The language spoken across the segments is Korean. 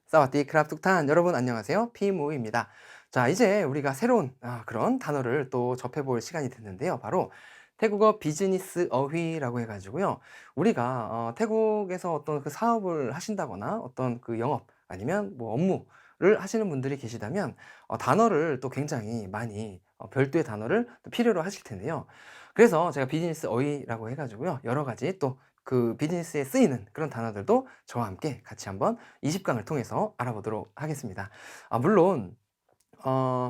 사와디크랍 툭탄 여러분 안녕하세요. 피모입니다. 자, 이제 우리가 새로운 그런 단어를 또 접해볼 시간이 됐는데요. 바로 태국어 비즈니스 어휘라고 해가지고요. 우리가 태국에서 어떤 그 사업을 하신다거나 어떤 그 영업 아니면 뭐 업무를 하시는 분들이 계시다면 단어를 또 굉장히 많이 별도의 단어를 또 필요로 하실 텐데요. 그래서 제가 비즈니스 어휘라고 해가지고요. 여러 가지 또 그 비즈니스에 쓰이는 그런 단어들도 저와 함께 같이 한번 20강을 통해서 알아보도록 하겠습니다. 물론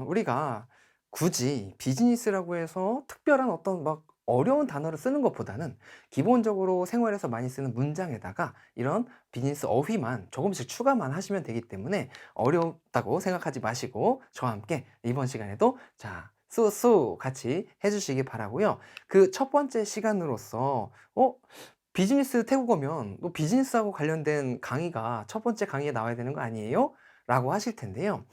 우리가 굳이 비즈니스라고 해서 특별한 어떤 막 어려운 단어를 쓰는 것보다는 기본적으로 생활에서 많이 쓰는 문장에다가 이런 비즈니스 어휘만 조금씩 추가만 하시면 되기 때문에 어렵다고 생각하지 마시고 저와 함께 이번 시간에도 자 쏘쏘 같이 해주시기 바라고요. 그 첫 번째 시간으로서 비즈니스 태국어면 또 비즈니스하고 관련된 강의가 첫 번째 강의에 나와야 되는 거 아니에요? 라고 하실 텐데요.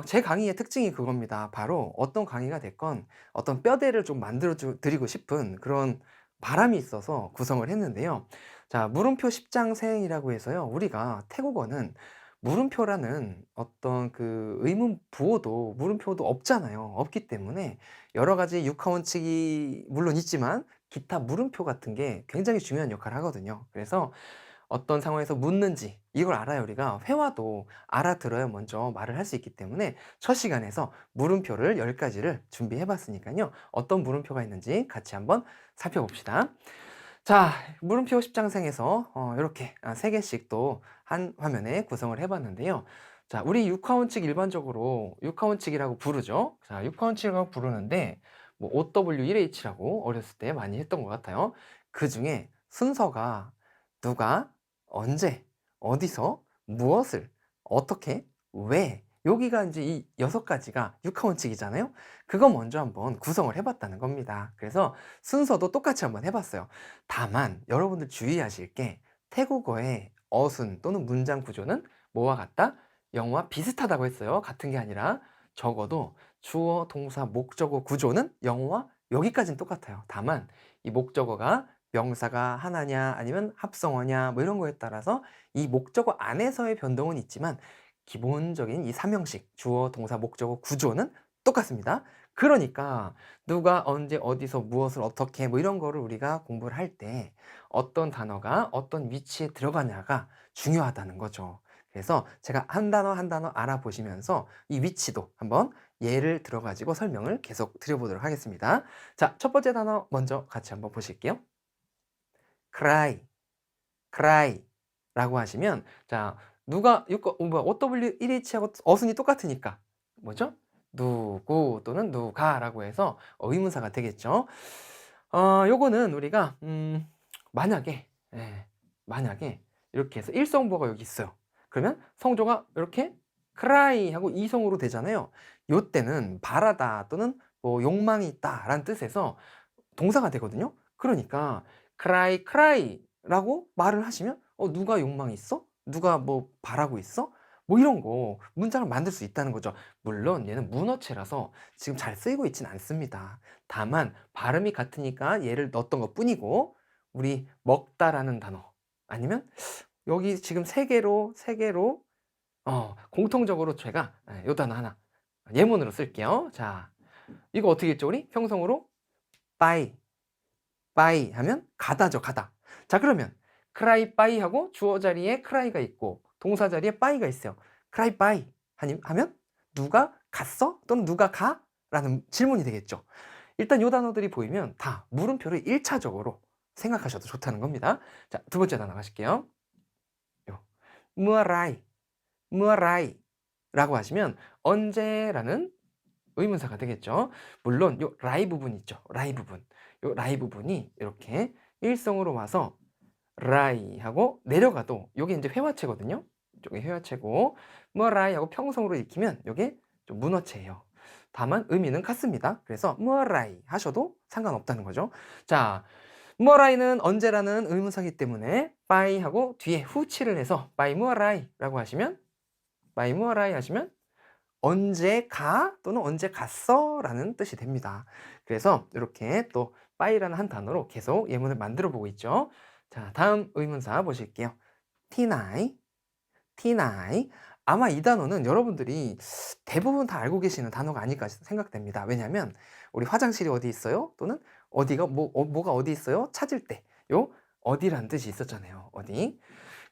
제 강의의 특징이 그겁니다. 바로 어떤 강의가 됐건 어떤 뼈대를 좀 만들어 드리고 싶은 그런 바람이 있어서 구성을 했는데요. 자, 물음표 십장생이라고 해서요. 우리가 태국어는 물음표라는 어떤 그 의문 부호도 물음표도 없잖아요. 없기 때문에 여러 가지 육하원칙이 물론 있지만 기타 물음표 같은 게 굉장히 중요한 역할을 하거든요. 그래서 어떤 상황에서 묻는지 이걸 알아야 우리가 회화도 알아들어야 먼저 말을 할 수 있기 때문에 첫 시간에서 물음표를 10가지를 준비해 봤으니까요. 어떤 물음표가 있는지 같이 한번 살펴봅시다. 자, 물음표 십장생에서 이렇게 3개씩 또 한 화면에 구성을 해 봤는데요. 자, 우리 육하원칙 일반적으로 육하원칙이라고 부르죠. 자, 육하원칙이라고 부르는데 뭐 OW1H라고 어렸을 때 많이 했던 것 같아요. 그중에 순서가 누가, 언제, 어디서, 무엇을, 어떻게, 왜 여기가 이제 이 6가지가 육하원칙이잖아요. 그거 먼저 한번 구성을 해봤다는 겁니다. 그래서 순서도 똑같이 한번 해봤어요. 다만 여러분들 주의하실 게 태국어의 어순 또는 문장 구조는 뭐와 같다? 영어와 비슷하다고 했어요. 같은 게 아니라 적어도 주어, 동사, 목적어 구조는 영어와 여기까지는 똑같아요. 다만 이 목적어가 명사가 하나냐 아니면 합성어냐 뭐 이런 거에 따라서 이 목적어 안에서의 변동은 있지만 기본적인 이 삼형식 주어, 동사, 목적어 구조는 똑같습니다. 그러니까 누가 언제 어디서 무엇을 어떻게 뭐 이런 거를 우리가 공부를 할 때 어떤 단어가 어떤 위치에 들어가냐가 중요하다는 거죠. 그래서 제가 한 단어 한 단어 알아보시면서 이 위치도 한번 예를 들어 가지고 설명을 계속 드려보도록 하겠습니다. 자, 첫 번째 단어 먼저 같이 한번 보실게요. cry, cry 라고 하시면 자, 누가 OW1H하고 어순이 똑같으니까 뭐죠? 누구 또는 누가라고 해서 의문사가 되겠죠. 요거는 우리가 만약에 만약에 이렇게 해서 일성보가 여기 있어요. 그러면 성조가 이렇게 cry 하고 이성으로 되잖아요. 요때는 바라다 또는 뭐 욕망이 있다라는 뜻에서 동사가 되거든요. 그러니까 cry cry라고 말을 하시면 누가 욕망이 있어? 누가 뭐 바라고 있어? 뭐 이런 거 문장을 만들 수 있다는 거죠. 물론 얘는 문어체라서 지금 잘 쓰이고 있진 않습니다. 다만 발음이 같으니까 얘를 넣었던 것 뿐이고 우리 먹다라는 단어 아니면 여기 지금 세 개로 공통적으로 제가 요 단어 하나 예문으로 쓸게요. 자, 이거 어떻게 했죠 우리? 형성으로 buy by 하면 가다죠, 가다. 자, 그러면 cry by 하고 주어 자리에 cry가 있고 동사 자리에 by가 있어요. cry by 하면 누가 갔어? 또는 누가 가? 라는 질문이 되겠죠. 일단 요 단어들이 보이면 다 물음표를 1차적으로 생각하셔도 좋다는 겁니다. 자, 두 번째 단어 가실게요. 요. 무아라이, 무아라이 라고 하시면 언제라는 의문사가 되겠죠. 물론 요 라이 부분 있죠. 라이 부분. 요 라이 부분이 이렇게 일성으로 와서 라이 하고 내려가도 요게 이제 회화체거든요. 요게 회화체고 뭐 라이 하고 평성으로 읽히면 요게 좀 문어체예요. 다만 의미는 같습니다. 그래서 뭐 라이 하셔도 상관없다는 거죠. 자, 뭐 라이는 언제라는 의문사이기 때문에 by 하고 뒤에 후치를 해서 by 뭐 라이라고 하시면 by 뭐 라이 하시면 언제 가 또는 언제 갔어 라는 뜻이 됩니다. 그래서 이렇게 또 by라는 한 단어로 계속 예문을 만들어 보고 있죠. 자, 다음 의문사 보실게요. T9, T9. 아마 이 단어는 여러분들이 대부분 다 알고 계시는 단어가 아닐까 생각됩니다. 왜냐하면 우리 화장실이 어디 있어요? 또는 어디가 뭐가 어디 있어요? 찾을 때 요 어디란 뜻이 있었잖아요. 어디.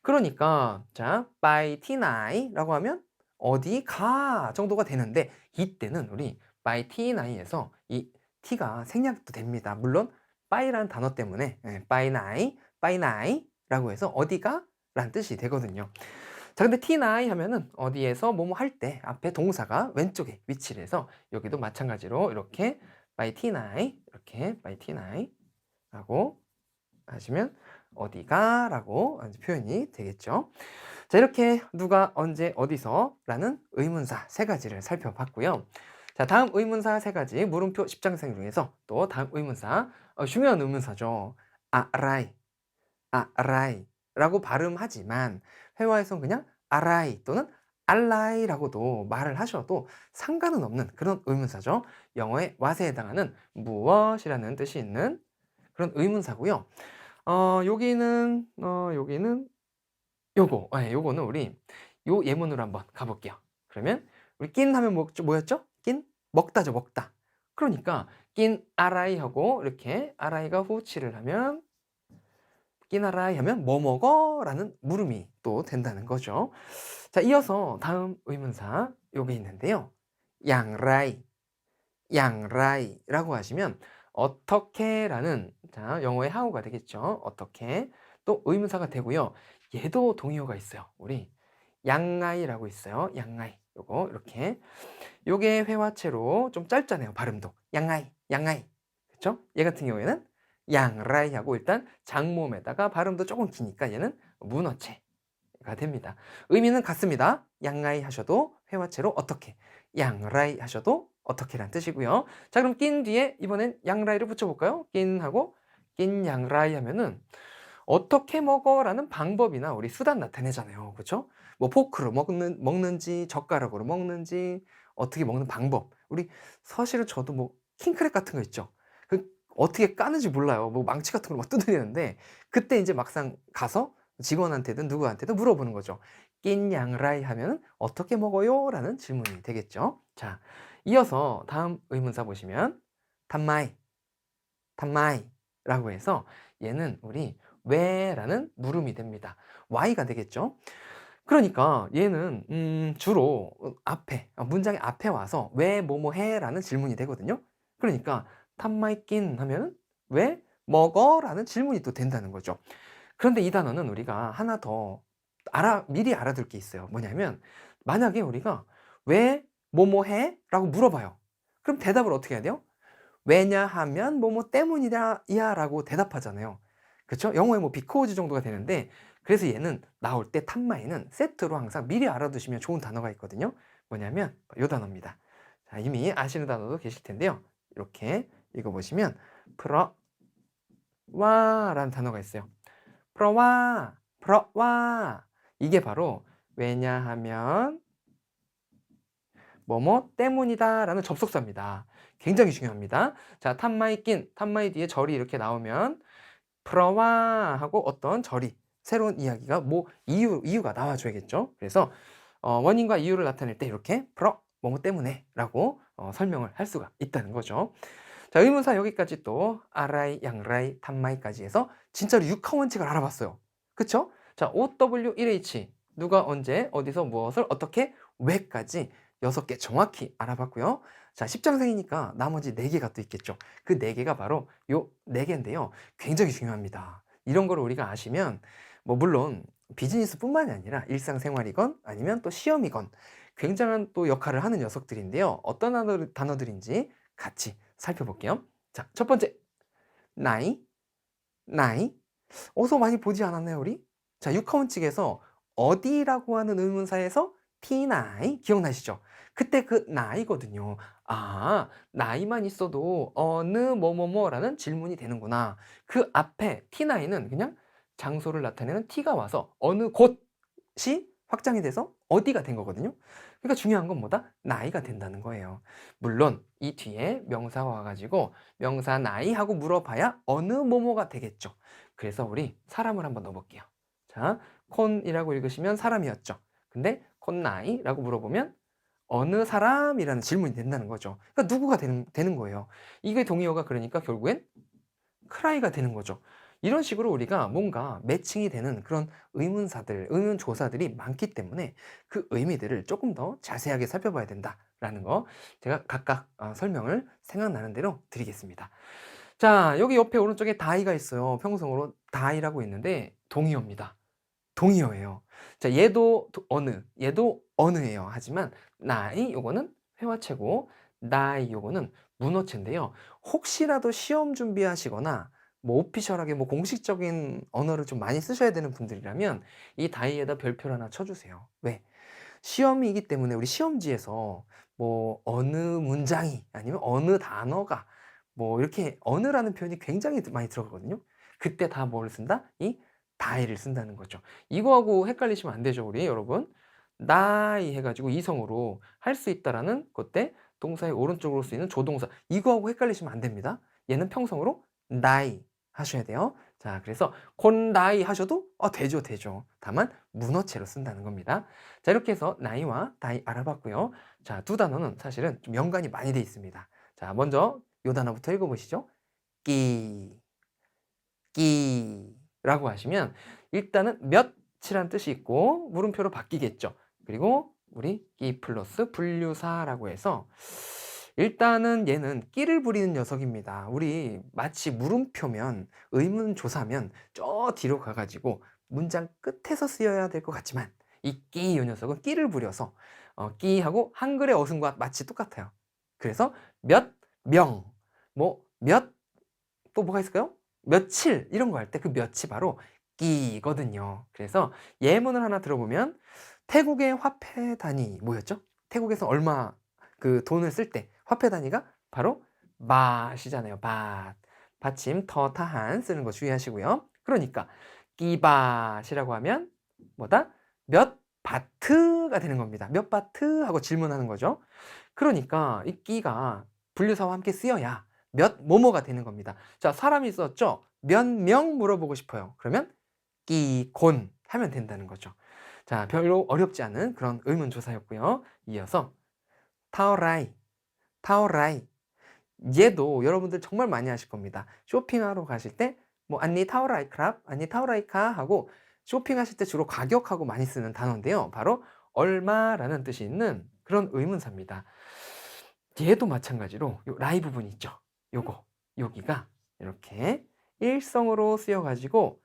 그러니까 자, by T9라고 하면 어디 가 정도가 되는데 이때는 우리 by T9에서 이 T가 생략도 됩니다. 물론 by라는 단어 때문에 by 9라고 해서 어디가 라는 뜻이 되거든요. 자, 근데 T9 하면은 어디에서 뭐뭐 할 때 앞에 동사가 왼쪽에 위치를 해서 여기도 마찬가지로 이렇게 by T9 이렇게 by T9라고 하시면 어디가 라고 표현이 되겠죠. 자, 이렇게 누가 언제 어디서 라는 의문사 세 가지를 살펴봤고요. 자, 다음 의문사 세 가지 물음표 10장생 중에서 또 다음 의문사 중요한 의문사죠. 아라이 라고 발음하지만 회화에선 그냥 아라이 또는 알라이라고도 말을 하셔도 상관은 없는 그런 의문사죠. 영어의 what에 해당하는 무엇이라는 뜻이 있는 그런 의문사고요. 여기는 요거는 우리 요 예문으로 한번 가볼게요. 그러면 우리 낀 하면 뭐였죠? 낀? 먹다죠, 먹다. 그러니까 낀 아라이 하고 이렇게 아라이가 후치를 하면 낀 아라이 하면 뭐 먹어? 라는 물음이 또 된다는 거죠. 자, 이어서 다음 의문사 요게 있는데요. 양라이라고 하시면 어떻게 라는 자, 영어의 how가 되겠죠. 어떻게 또 의문사가 되고요. 얘도 동의어가 있어요. 우리 양아이라고 있어요. 양아이 요거 이렇게 요게 회화체로 좀 짧잖아요. 발음도 양아이 그쵸? 얘 같은 경우에는 양라이 하고 일단 장모음에다가 발음도 조금 기니까 얘는 문어체가 됩니다. 의미는 같습니다. 양아이 하셔도 회화체로 어떻게 양라이 하셔도 어떻게란 뜻이고요. 자, 그럼 낀 뒤에 이번엔 양라이를 붙여볼까요? 낀 하고 낀 양라이 하면은 어떻게 먹어라는 방법이나 우리 수단 나타내잖아요. 그렇죠? 뭐 포크로 먹는지 젓가락으로 먹는지 어떻게 먹는 방법. 우리 사실은 저도 뭐 킹크랩 같은 거 있죠. 그 어떻게 까는지 몰라요. 뭐 망치 같은 걸 막 두드리는데 그때 이제 막상 가서 직원한테든 누구한테든 물어보는 거죠. 낀 양라이 하면 어떻게 먹어요? 라는 질문이 되겠죠. 자, 이어서 다음 의문사 보시면 단마이라고 해서 얘는 우리 왜라는 물음이 됩니다. why가 되겠죠. 그러니까 얘는 주로 앞에 문장의 앞에 와서 왜 뭐뭐 해라는 질문이 되거든요. 그러니까 탐마이낀 하면 왜 먹어? 라는 질문이 또 된다는 거죠. 그런데 이 단어는 우리가 하나 더 미리 알아둘 게 있어요. 뭐냐면 만약에 우리가 왜 뭐뭐 해? 라고 물어봐요. 그럼 대답을 어떻게 해야 돼요? 왜냐하면 뭐뭐 때문이야 라고 대답하잖아요. 그쵸? 영어에 뭐 because 정도가 되는데 그래서 얘는 나올 때 탑마이는 세트로 항상 미리 알아두시면 좋은 단어가 있거든요. 뭐냐면 이 단어입니다. 자, 이미 아시는 단어도 계실 텐데요. 이렇게 읽어보시면 프러와 라는 단어가 있어요. 프러와 이게 바로 왜냐하면 뭐뭐 때문이다 라는 접속사입니다. 굉장히 중요합니다. 자, 탑마이 뒤에 절이 이렇게 나오면 프러와 하고 어떤 절이 새로운 이야기가 뭐 이유가 나와줘야겠죠. 그래서 원인과 이유를 나타낼 때 이렇게 뭐뭐 때문에 라고 설명을 할 수가 있다는 거죠. 자, 의문사 여기까지 또 아라이, 양라이, 탑마이까지 해서 진짜로 6화 원칙을 알아봤어요. 그쵸? 자, OW1H 누가 언제 어디서 무엇을 어떻게 왜까지 6개 정확히 알아봤고요. 자, 10장생이니까 나머지 4개가 또 있겠죠. 그 4개가 바로 요 4개인데요. 굉장히 중요합니다. 이런 거를 우리가 아시면 뭐 물론 비즈니스뿐만이 아니라 일상생활이건 아니면 또 시험이건 굉장한 또 역할을 하는 녀석들인데요. 어떤 단어들인지 같이 살펴볼게요. 자, 첫 번째 나이 어서 많이 보지 않았나요, 우리? 자, 육하원칙에서 어디라고 하는 의문사에서 T9 기억나시죠? 그때 그 나이거든요. 아, 나이만 있어도 어느 뭐뭐뭐라는 질문이 되는구나. 그 앞에 T9은 그냥 장소를 나타내는 T가 와서 어느 곳이 확장이 돼서 어디가 된 거거든요. 그러니까 중요한 건 뭐다? 나이가 된다는 거예요. 물론 이 뒤에 명사가 와가지고 명사 나이 하고 물어봐야 어느 뭐뭐가 되겠죠. 그래서 우리 사람을 한번 넣어볼게요. 자, 콘이라고 읽으시면 사람이었죠. 근데 콘나이라고 물어보면 어느 사람이라는 질문이 된다는 거죠. 그러니까 누구가 되는 거예요. 이게 동의어가 그러니까 결국엔 크라이가 되는 거죠. 이런 식으로 우리가 뭔가 매칭이 되는 그런 의문사들, 의문조사들이 많기 때문에 그 의미들을 조금 더 자세하게 살펴봐야 된다라는 거 제가 각각 설명을 생각나는 대로 드리겠습니다. 자, 여기 옆에 오른쪽에 다이가 있어요. 평성으로 다이라고 있는데 동의어입니다. 동의어예요. 자, 얘도 어느, 얘도 어느예요. 하지만 나이 요거는 회화체고 나이 요거는 문어체인데요. 혹시라도 시험 준비하시거나 뭐 오피셜하게 뭐 공식적인 언어를 좀 많이 쓰셔야 되는 분들이라면 이 다이에다 별표를 하나 쳐주세요. 왜? 시험이기 때문에 우리 시험지에서 뭐 어느 문장이 아니면 어느 단어가 뭐 이렇게 어느라는 표현이 굉장히 많이 들어가거든요. 그때 다 뭐를 쓴다? 이 다이를 쓴다는 거죠. 이거하고 헷갈리시면 안 되죠, 우리 여러분. 나이 해가지고 이성으로 할 수 있다라는 그때 동사의 오른쪽으로 쓰이는 조동사. 이거하고 헷갈리시면 안 됩니다. 얘는 평성으로 나이 하셔야 돼요. 자, 그래서 콘다이 하셔도 되죠, 되죠. 다만 문어체로 쓴다는 겁니다. 자, 이렇게 해서 나이와 다이 알아봤고요. 자, 두 단어는 사실은 좀 연관이 많이 돼 있습니다. 자, 먼저 요 단어부터 읽어보시죠. 끼, 끼라고 하시면 일단은 몇이란 뜻이 있고 물음표로 바뀌겠죠. 그리고 우리 끼 플러스 분류사라고 해서 일단은 얘는 끼를 부리는 녀석입니다. 우리 마치 물음표면 의문조사면 저 뒤로 가가지고 문장 끝에서 쓰여야 될 것 같지만 이 끼 이 녀석은 끼를 부려서 끼하고 한글의 어순과 마치 똑같아요. 그래서 몇, 명, 뭐 몇, 또 뭐가 있을까요? 며칠 이런 거 할 때 그 몇이 바로 끼거든요. 그래서 예문을 하나 들어보면 태국의 화폐 단위 뭐였죠? 태국에서 얼마 그 돈을 쓸 때 화폐 단위가 바로 바시잖아요. 밭. 받침 더 타한 쓰는 거 주의하시고요. 그러니까 끼바시라고 하면 뭐다? 몇 바트가 되는 겁니다. 몇 바트 하고 질문하는 거죠. 그러니까 이 끼가 분류사와 함께 쓰여야 몇 뭐뭐가 되는 겁니다. 자, 사람이 있었죠? 몇 명 물어보고 싶어요. 그러면 끼곤 하면 된다는 거죠. 자, 별로 어렵지 않은 그런 의문조사였고요. 이어서 타오라이, 타오라이. 얘도 여러분들 정말 많이 하실 겁니다. 쇼핑하러 가실 때 뭐 안니 타오라이 크랍, 안니 타오라이카 하고 쇼핑하실 때 주로 가격하고 많이 쓰는 단어인데요. 바로 얼마라는 뜻이 있는 그런 의문사입니다. 얘도 마찬가지로 요 라이 부분 있죠. 요거 여기가 이렇게 일성으로 쓰여가지고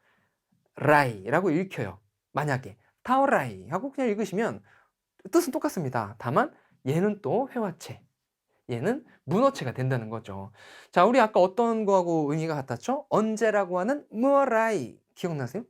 라이라고 읽혀요. 만약에 타오라이 하고 그냥 읽으시면 뜻은 똑같습니다. 다만 얘는 또 회화체, 얘는 문어체가 된다는 거죠. 자, 우리 아까 어떤 거하고 의미가 같았죠? 언제라고 하는 무어라이 기억나세요?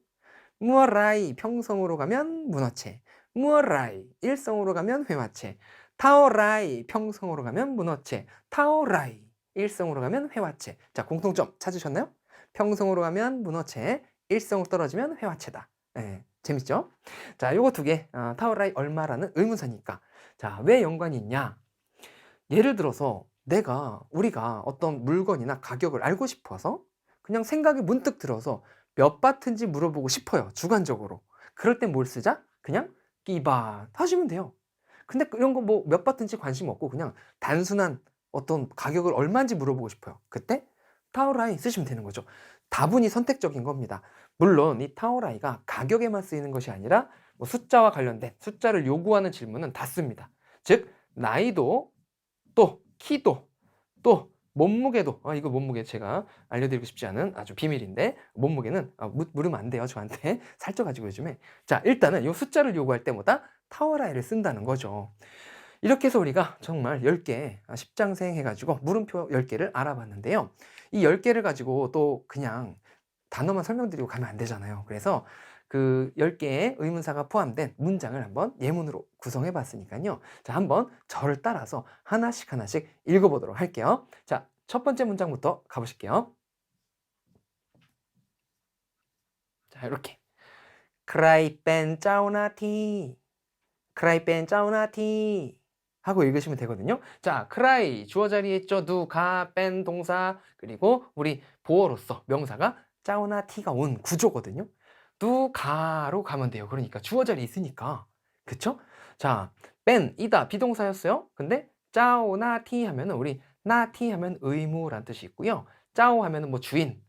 무어라이 평성으로 가면 문어체, 무어라이 일성으로 가면 회화체, 타오라이 평성으로 가면 문어체, 타오라이 일성으로 가면 회화체. 자, 공통점 찾으셨나요? 평성으로 가면 문어체, 일성으로 떨어지면 회화체다. 네, 재밌죠? 자, 요거 두 개, 타오라이 얼마라는 의문사니까. 자, 왜 연관이 있냐? 예를 들어서 우리가 어떤 물건이나 가격을 알고 싶어서 그냥 생각이 문득 들어서 몇 바트인지 물어보고 싶어요. 주관적으로. 그럴 땐 뭘 쓰자? 그냥 끼바 하시면 돼요. 근데 이런 거 뭐 몇 바트인지 관심 없고 그냥 단순한 어떤 가격을 얼마인지 물어보고 싶어요. 그때 타오라이 쓰시면 되는 거죠. 다분히 선택적인 겁니다. 물론 이 타오라이가 가격에만 쓰이는 것이 아니라 뭐 숫자와 관련된 숫자를 요구하는 질문은 다 씁니다. 즉 나이도 또 키도 또 몸무게도 이거 몸무게 제가 알려드리고 싶지 않은 아주 비밀인데 몸무게는 물으면 안 돼요 저한테 살쪄가지고 요즘에. 자, 일단은 이 숫자를 요구할 때마다 타워라이를 쓴다는 거죠. 이렇게 해서 우리가 정말 10개 10장생 해가지고 물음표 10개를 알아봤는데요. 이 10개를 가지고 또 그냥 단어만 설명드리고 가면 안 되잖아요. 그래서 그 10개의 의문사가 포함된 문장을 한번 예문으로 구성해 봤으니까요. 자, 한번 저를 따라서 하나씩 하나씩 읽어보도록 할게요. 자, 첫 번째 문장부터 가보실게요. 자, 이렇게 크라이뺀 짜오나티 크라이뺀 짜오나티 하고 읽으시면 되거든요. 자, 크라이 주어 자리에 있죠. 누가 뺀 동사 그리고 우리 보어로서 명사가 짜오나티가 온 구조거든요. 누가로 가면 돼요. 그러니까 주어 자리에 있으니까 그쵸? 자, 뺀, 이다, 비동사였어요. 근데 짜오, 나티 하면은 우리 나티 하면 의무란 뜻이 있고요. 짜오 하면은 뭐 주인,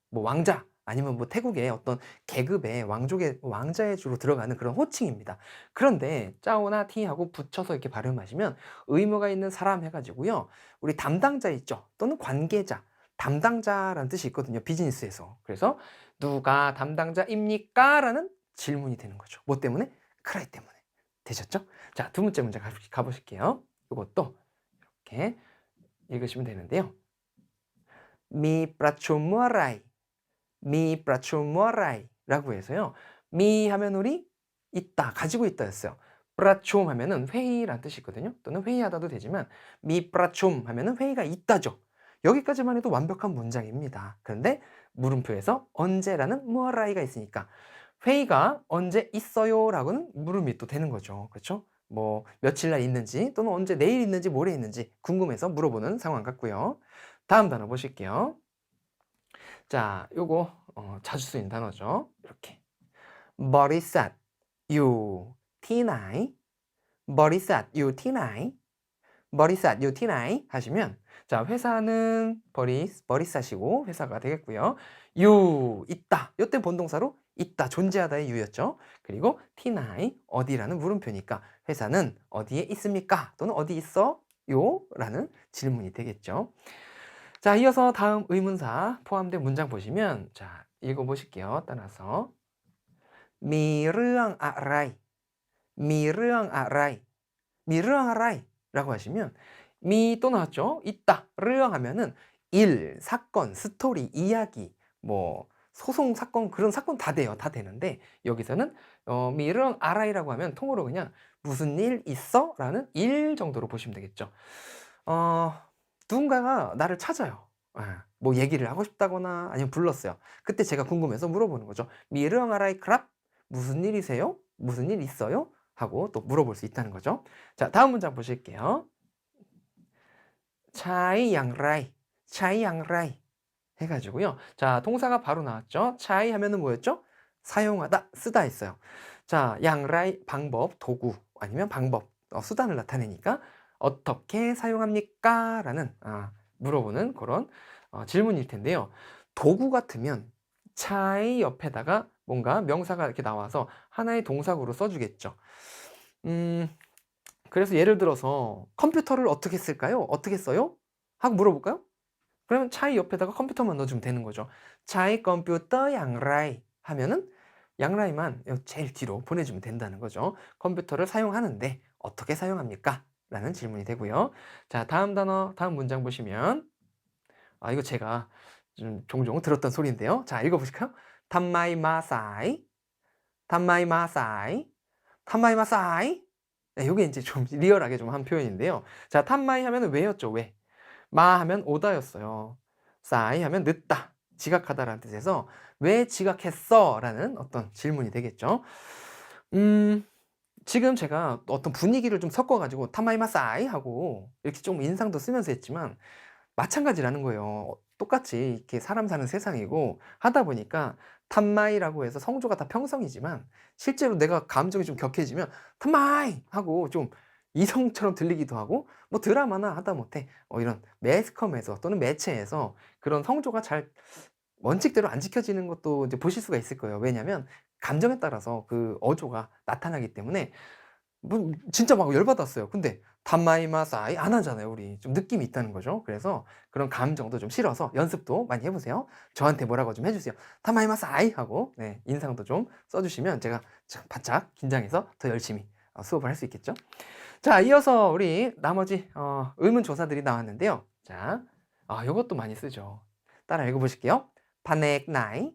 뭐 왕자, 아니면 뭐 태국의 어떤 계급의 왕족의 왕자의 주로 들어가는 그런 호칭입니다. 그런데 짜오나 티하고 붙여서 이렇게 발음하시면 의무가 있는 사람 해가지고요. 우리 담당자 있죠? 또는 관계자, 담당자라는 뜻이 있거든요. 비즈니스에서. 그래서 누가 담당자입니까? 라는 질문이 되는 거죠. 뭐 때문에? 크라이 때문에. 되셨죠? 자, 두 번째 문제 가보실게요. 이것도 이렇게 읽으시면 되는데요. 미 프라초무아라이 미 프라초무아라이 라고 해서요. 미 하면 우리 있다, 가지고 있다 였어요. 프라촘 하면은 회의란 뜻이 있거든요. 또는 회의하다도 되지만 미 프라촘 하면은 회의가 있다죠. 여기까지만 해도 완벽한 문장입니다. 그런데 물음표에서 언제라는 무아라이가 있으니까 회의가 언제 있어요? 라고는 물음이 또 되는 거죠. 그렇죠? 뭐 며칠 날 있는지 또는 언제 내일 있는지 모레 있는지 궁금해서 물어보는 상황 같고요. 다음 단어 보실게요. 자, 요거 자주 쓰이는 단어죠. 이렇게 버리삿 유 티나이 버리삿 유 티나이 버리삿 유 티나이 하시면 자, 회사는 버리삿이고 회사가 되겠고요. 유 있다. 요때 본동사로 있다, 존재하다의 유였죠. 그리고 티나이 어디라는 물음표니까 회사는 어디에 있습니까? 또는 어디 있어? 요? 라는 질문이 되겠죠. 자, 이어서 다음 의문사 포함된 문장 보시면 자, 읽어보실게요. 따라서 미르앙 아라이 미르앙 아라이 미르앙 아라이 라고 하시면 미 또 나왔죠? 있다. 르앙 하면은 일, 사건, 스토리, 이야기, 뭐 소송 사건, 그런 사건 다 돼요. 다 되는데 여기서는 미르앙 아라이라고 하면 통으로 그냥 무슨 일 있어? 라는 일 정도로 보시면 되겠죠. 누군가가 나를 찾아요. 뭐 얘기를 하고 싶다거나 아니면 불렀어요. 그때 제가 궁금해서 물어보는 거죠. 미르앙 아라이 크랍? 무슨 일이세요? 무슨 일 있어요? 하고 또 물어볼 수 있다는 거죠. 자, 다음 문장 보실게요. 차이 양라이, 차이 양라이 해가지고요. 자, 동사가 바로 나왔죠. 차이 하면은 뭐였죠? 사용하다, 쓰다 했어요. 자, 양라이 방법, 도구 아니면 방법, 수단을 나타내니까 어떻게 사용합니까? 라는 물어보는 그런 질문일 텐데요. 도구 같으면 차이 옆에다가 뭔가 명사가 이렇게 나와서 하나의 동사구로 써주겠죠. 그래서 예를 들어서 컴퓨터를 어떻게 쓸까요? 어떻게 써요? 하고 물어볼까요? 그러면 차이 옆에다가 컴퓨터만 넣어주면 되는 거죠. 차이 컴퓨터 양라이 하면은 양라이만 제일 뒤로 보내주면 된다는 거죠. 컴퓨터를 사용하는데 어떻게 사용합니까? 라는 질문이 되고요. 자, 다음 단어, 다음 문장 보시면 이거 제가 좀 종종 들었던 소리인데요. 자, 읽어보실까요? 탐마이 마사이 탐마이 마사이 탐마이 마사이 네, 요게 이제 좀 리얼하게 좀 한 표현인데요. 자, 탐마이 하면은 왜였죠? 왜? 마 하면 오다였어요. 싸이 하면 늦다, 지각하다라는 뜻에서 왜 지각했어? 라는 어떤 질문이 되겠죠. 지금 제가 어떤 분위기를 좀 섞어가지고 타마이마 싸이 하고 이렇게 좀 인상도 쓰면서 했지만 마찬가지라는 거예요. 똑같이 이렇게 사람 사는 세상이고 하다 보니까 탐마이라고 해서 성조가 다 평성이지만 실제로 내가 감정이 좀 격해지면 탐마이 하고 좀 이성처럼 들리기도 하고 뭐 드라마나 하다못해 이런 매스컴에서 또는 매체에서 그런 성조가 잘 원칙대로 안 지켜지는 것도 이제 보실 수가 있을 거예요. 왜냐하면 감정에 따라서 그 어조가 나타나기 때문에 뭐 진짜 막 열받았어요. 근데 단마이마사이 안 하잖아요. 우리 좀 느낌이 있다는 거죠. 그래서 그런 감정도 좀 실어서 연습도 많이 해보세요. 저한테 뭐라고 좀 해주세요. 단마이마사이 하고 네, 인상도 좀 써주시면 제가 바짝 긴장해서 더 열심히 수업을 할 수 있겠죠. 자, 이어서 우리 나머지 의문조사들이 나왔는데요. 자, 이것도 많이 쓰죠. 따라 읽어보실게요. 파넥나이,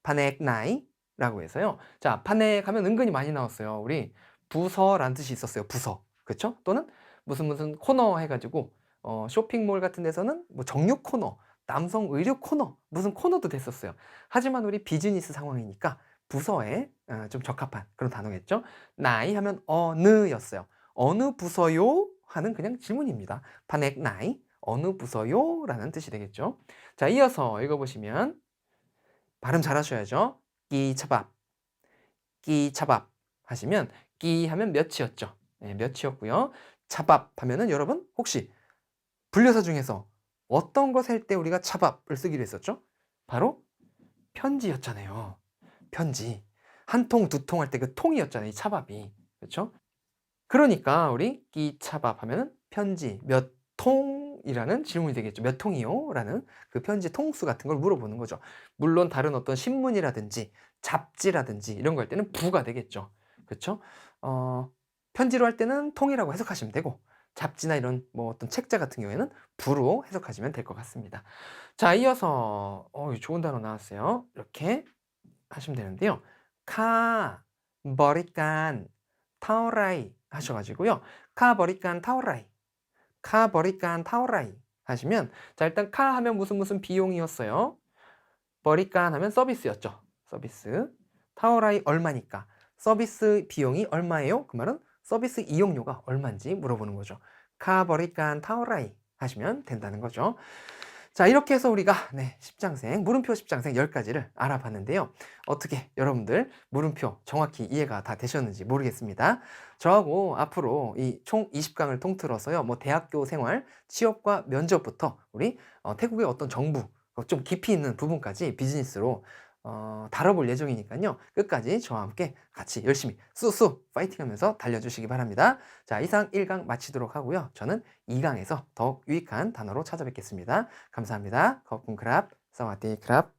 파넥나이 라고 해서요. 자, 파넥 하면 은근히 많이 나왔어요. 우리 부서라는 뜻이 있었어요. 부서. 그쵸? 또는 무슨 코너 해가지고 쇼핑몰 같은 데서는 뭐 정육 코너, 남성 의류 코너, 무슨 코너도 됐었어요. 하지만 우리 비즈니스 상황이니까 부서에 좀 적합한 그런 단어겠죠. 나이 하면 어느였어요. 어느 부서요? 하는 그냥 질문입니다. 파넥 나이, 어느 부서요? 라는 뜻이 되겠죠. 자, 이어서 읽어보시면 발음 잘 하셔야죠. 끼차밥, 끼차밥 하시면 끼 하면 몇이었죠. 네, 몇이었고요. 차밥 하면은 여러분 혹시 불려서 중에서 어떤 거 셀 때 우리가 차밥을 쓰기로 했었죠? 바로 편지였잖아요. 편지. 한 통, 두 통 할 때 그 통이었잖아요. 이 차밥이. 그렇죠? 그러니까 우리 끼차밥 하면은 편지 몇 통이라는 질문이 되겠죠. 몇 통이요? 라는 그 편지 통수 같은 걸 물어보는 거죠. 물론 다른 어떤 신문이라든지 잡지라든지 이런 거 할 때는 부가 되겠죠. 그렇죠? 편지로 할 때는 통이라고 해석하시면 되고 잡지나 이런 뭐 어떤 책자 같은 경우에는 부로 해석하시면 될 것 같습니다. 자, 이어서 좋은 단어 나왔어요. 이렇게 하시면 되는데요. 카 버리깐 타오라이 하셔가지고요. 카 버리깐 타오라이, 카 버리깐 타오라이 하시면 자 일단 카 하면 무슨 비용이었어요. 버리깐 하면 서비스였죠. 서비스. 타오라이 얼마니까 서비스 비용이 얼마예요? 그 말은 서비스 이용료가 얼마인지 물어보는 거죠. 카 버리깐 타오라이 하시면 된다는 거죠. 자, 이렇게 해서 우리가 10장생, 물음표 10장생 10가지를 알아봤는데요. 어떻게 여러분들 물음표 정확히 이해가 다 되셨는지 모르겠습니다. 저하고 앞으로 이 총 20강을 통틀어서요. 뭐 대학교 생활, 취업과 면접부터 우리 태국의 어떤 정부, 좀 깊이 있는 부분까지 비즈니스로 다뤄볼 예정이니까요. 끝까지 저와 함께 같이 열심히 쑤쑤 파이팅하면서 달려주시기 바랍니다. 자, 이상 1강 마치도록 하고요. 저는 2강에서 더욱 유익한 단어로 찾아뵙겠습니다. 감사합니다. 거쿤 크랍, 사와디 크랍.